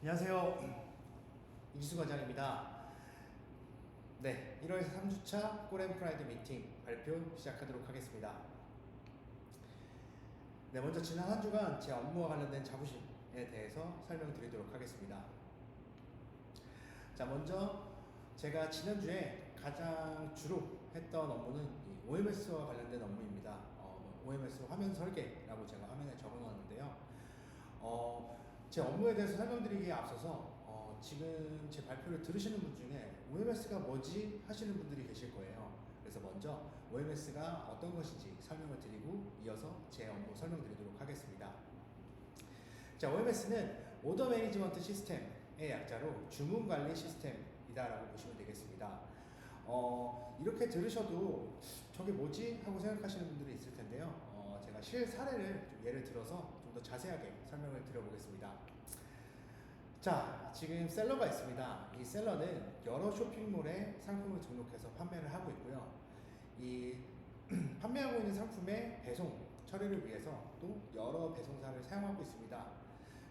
안녕하세요. 이기수 과장입니다. 네, 1월 3주차 꼴앤프라이드 미팅 발표 시작하도록 하겠습니다. 네, 먼저 지난 한 주간 제 업무와 관련된 자부심에 대해서 설명드리도록 하겠습니다. 자, 먼저 제가 지난주에 가장 주로 했던 업무는 이 OMS와 관련된 업무입니다. OMS 화면 설계라고 제가 화면에 적어놨는데요. 제 업무에 대해서 설명드리기에 앞서서 지금 제 발표를 들으시는 분 중에 OMS가 뭐지 하시는 분들이 계실 거예요. 그래서 먼저 OMS가 어떤 것인지 설명을 드리고 이어서 제 업무 설명드리도록 하겠습니다. 자, OMS는 오더 매니지먼트 시스템의 약자로 주문 관리 시스템이다라고 보시면 되겠습니다. 이렇게 들으셔도 저게 뭐지? 하고 생각하시는 분들이 있을 텐데요. 제가 실 사례를 좀 예를 들어서 좀 더 자세하게 설명을 드려보겠습니다. 자, 지금 셀러가 있습니다. 이 셀러는 여러 쇼핑몰에 상품을 등록해서 판매를 하고 있고요. 이 판매하고 있는 상품의 배송 처리를 위해서 또 여러 배송사를 사용하고 있습니다.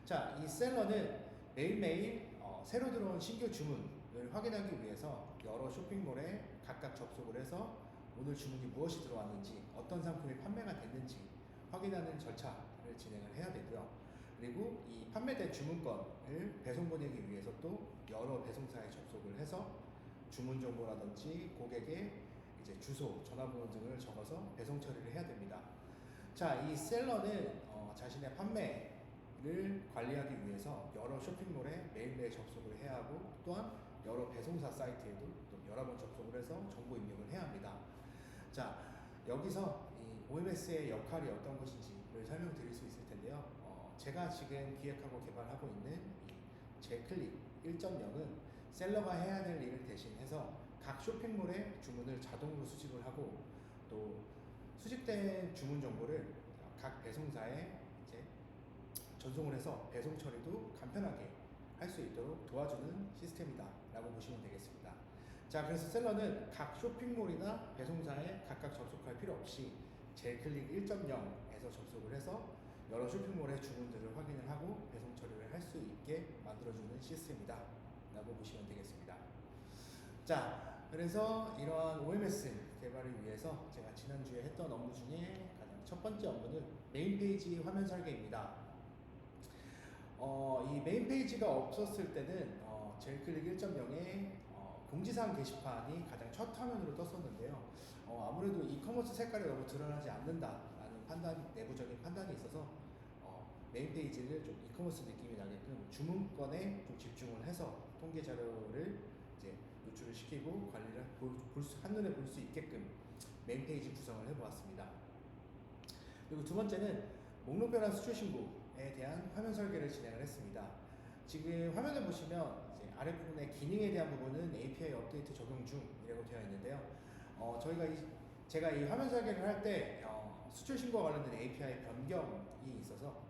자, 이 셀러는 매일매일 새로 들어온 신규 주문을 확인하기 위해서 여러 쇼핑몰에 각각 접속을 해서 오늘 주문이 무엇이 들어왔는지, 어떤 상품이 판매가 됐는지 확인하는 절차를 진행을 해야 되고요. 그리고 이 판매된 주문건을 배송 보내기 위해서 또 여러 배송사에 접속을 해서 주문 정보라든지 고객의 이제 주소, 전화번호 등을 적어서 배송 처리를 해야 됩니다. 자, 이 셀러는 자신의 판매를 관리하기 위해서 여러 쇼핑몰에 매일매일 접속을 해야 하고 또한 여러 배송사 사이트에도 또 여러 번 접속을 해서 정보 입력을 해야 합니다. 자, 여기서 이 OMS의 역할이 어떤 것인지를 설명드릴 수 있을 텐데요. 제가 지금 기획하고 개발하고 있는 이 제클릭 1.0은 셀러가 해야 될 일을 대신해서 각 쇼핑몰의 주문을 자동으로 수집을 하고 또 수집된 주문 정보를 각 배송사에 이제 전송을 해서 배송 처리도 간편하게 할 수 있도록 도와주는 시스템이다 라고 보시면 되겠습니다. 자, 그래서 셀러는 각 쇼핑몰이나 배송사에 각각 접속할 필요 없이 제클릭 1.0에서 접속을 해서 여러 쇼핑몰의 주문들을 확인을 하고 배송 처리를 할 수 있게 만들어주는 시스템이다 라고 보시면 되겠습니다. 자, 그래서 이러한 OMS 개발을 위해서 제가 지난주에 했던 업무 중에 가장 첫 번째 업무는 메인 페이지 화면 설계입니다. 이 메인 페이지가 없었을 때는 제일클릭 1.0에 공지사항 게시판이 가장 첫 화면으로 떴었는데요. 아무래도 이커머스 색깔이 너무 드러나지 않는다라는 내부적인 판단이 있어서 메인 페이지를 좀 이커머스 느낌이 나게끔 주문건에 좀 집중을 해서 통계 자료를 이제 노출을 시키고 관리를 한눈에 볼 수 있게끔 메인 페이지 구성을 해보았습니다. 그리고 두 번째는 목록 변환 수출 신고에 대한 화면 설계를 진행을 했습니다. 지금 화면을 보시면 이제 아랫부분에 기능에 대한 부분은 API 업데이트 적용 중이라고 되어 있는데요. 제가 이 화면 설계를 할 때 수출 신고와 관련된 API 변경이 있어서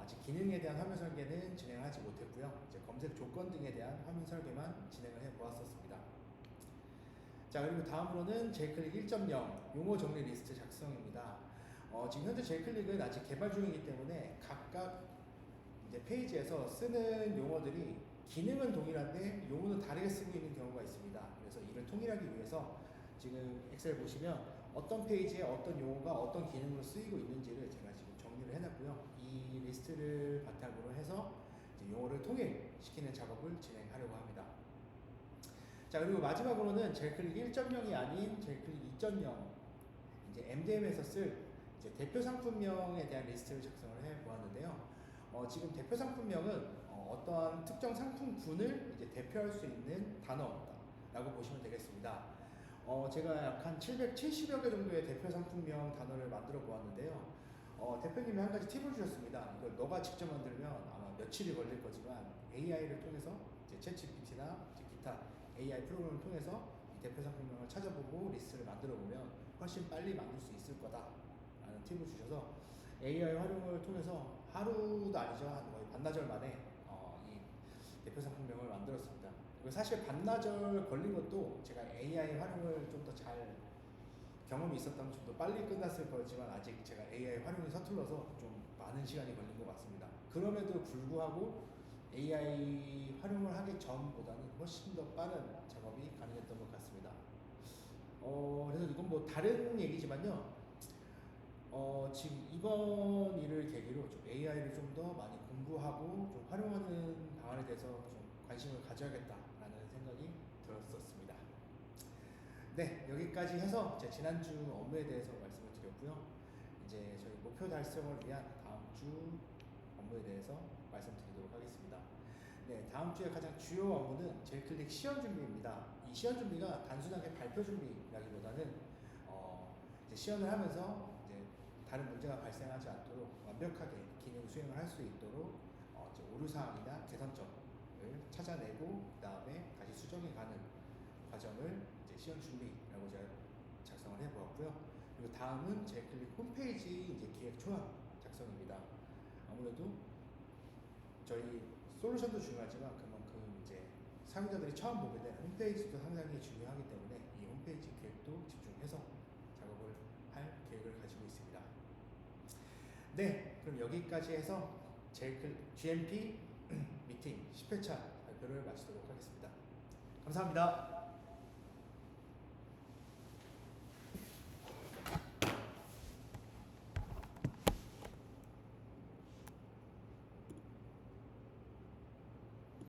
아직 기능에 대한 화면 설계는 진행하지 못했고요. 이제 검색 조건 등에 대한 화면 설계만 진행을 해 보았었습니다. 자, 그리고 다음으로는 제이클릭 1.0 용어 정리 리스트 작성입니다. 지금 현재 제이클릭은 아직 개발 중이기 때문에 각각 이제 페이지에서 쓰는 용어들이 기능은 동일한데 용어는 다르게 쓰고 있는 경우가 있습니다. 그래서 이를 통일하기 위해서 지금 엑셀 보시면 어떤 페이지에 어떤 용어가 어떤 기능으로 쓰이고 있는지를 제가 지금 정리를 해놨고요. 이 리스트를 바탕으로 해서 이제 용어를 통일시키는 작업을 진행하려고 합니다. 자, 그리고 마지막으로는 제이클릭 1.0이 아닌 제이클릭 2.0 이제 MDM에서 쓸 이제 대표 상품명에 대한 리스트를 작성을 해 보았는데요. 지금 대표 상품명은 어떠한 특정 상품군을 이제 대표할 수 있는 단어라고 보시면 되겠습니다. 제가 약 한 770여 개 정도의 대표 상품명 단어를 만들어 보았는데요. 대표님이 한 가지 팁을 주셨습니다. 이걸 너가 직접 만들면 아마 며칠이 걸릴 거지만 AI를 통해서 이제 챗GPT나 기타 AI 프로그램을 통해서 이 대표 상품명을 찾아보고 리스트를 만들어 보면 훨씬 빨리 만들 수 있을 거다라는 팁을 주셔서 AI 활용을 통해서 하루도 아니죠, 한 거의 반나절 만에 이 대표 상품명을 만들었습니다. 그리고 사실 반나절 걸린 것도 제가 AI 활용을 좀 더 잘 경험이 있었다면 좀 더 빨리 끝났을 거지만 아직 제가 AI 활용이 서툴러서 좀 많은 시간이 걸린 것 같습니다. 그럼에도 불구하고 AI 활용을 하기 전보다는 훨씬 더 빠른 작업이 가능했던 것 같습니다. 그래서 이건 뭐 다른 얘기지만요. 지금 이번 일을 계기로 좀 AI를 좀 더 많이 공부하고 좀 활용하는 방안에 대해서 좀 관심을 가져야겠다라는 생각이 들었었습니다. 네, 여기까지 해서 제 지난주 업무에 대해서 말씀을 드렸고요. 이제 저희 목표 달성을 위한 다음 주 업무에 대해서 말씀드리도록 하겠습니다. 네, 다음 주에 가장 주요 업무는 제일클릭 시연 준비입니다. 이 시연 준비가 단순하게 발표 준비라기보다는 이제 시연을 하면서 이제 다른 문제가 발생하지 않도록 완벽하게 기능 수행을 할 수 있도록 이제 오류 사항이나 개선점을 찾아내고 그 다음에 다시 수정해 가는 과정을 이제 시연 준비라고 제가 작성을 해보았고요. 그리고 다음은 제일클릭 홈페이지 이제 기획 초안 작성입니다. 아무래도 저희 솔루션도 중요하지만 그만큼 이제 사용자들이 처음 보게 된 홈페이지도 상당히 중요하기 때문에 이 홈페이지 기획도 집중해서 작업을 할 계획을 가지고 있습니다. 네, 그럼 여기까지 해서 GMP 미팅 10회차 발표를 마치도록 하겠습니다. 감사합니다.